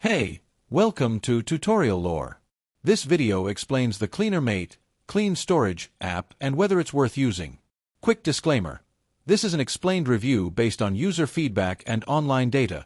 Hey, welcome to Tutorial Lore. This video explains the CleanerMate Clean Storage app and whether it's worth using. Quick disclaimer. This is an explained review based on user feedback and online data,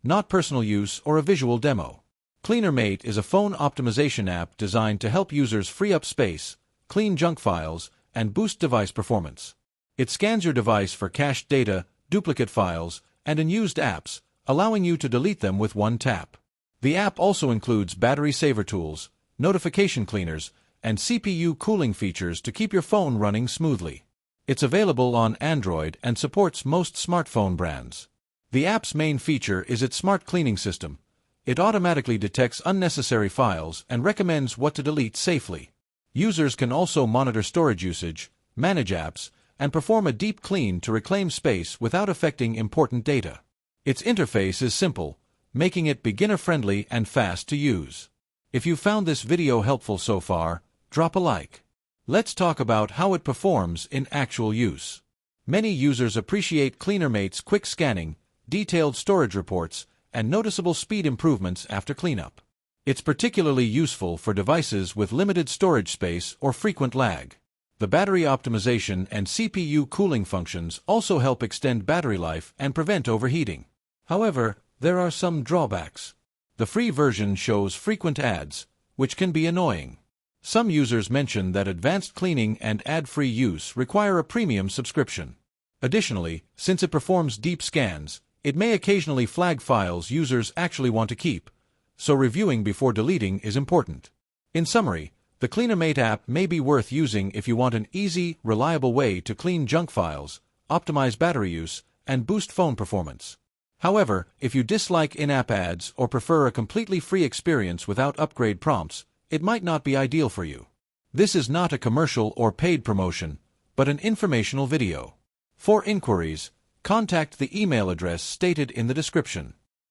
not personal use or a visual demo. CleanerMate is a phone optimization app designed to help users free up space, clean junk files, and boost device performance. It scans your device for cached data, duplicate files, and unused apps, allowing you to delete them with one tap. The app also includes battery saver tools, notification cleaners, and CPU cooling features to keep your phone running smoothly. It's available on Android and supports most smartphone brands. The app's main feature is its smart cleaning system. It automatically detects unnecessary files and recommends what to delete safely. Users can also monitor storage usage, manage apps, and perform a deep clean to reclaim space without affecting important data. Its interface is simple, making it beginner-friendly and fast to use. If you found this video helpful so far, drop a like. Let's talk about how it performs in actual use. Many users appreciate CleanerMate's quick scanning, detailed storage reports, and noticeable speed improvements after cleanup. It's particularly useful for devices with limited storage space or frequent lag. The battery optimization and CPU cooling functions also help extend battery life and prevent overheating. However, there are some drawbacks. The free version shows frequent ads, which can be annoying. Some users mention that advanced cleaning and ad-free use require a premium subscription. Additionally, since it performs deep scans, it may occasionally flag files users actually want to keep, so reviewing before deleting is important. In summary, the CleanerMate app may be worth using if you want an easy, reliable way to clean junk files, optimize battery use, and boost phone performance. However, if you dislike in-app ads or prefer a completely free experience without upgrade prompts, it might not be ideal for you. This is not a commercial or paid promotion, but an informational video. For inquiries, contact the email address stated in the description.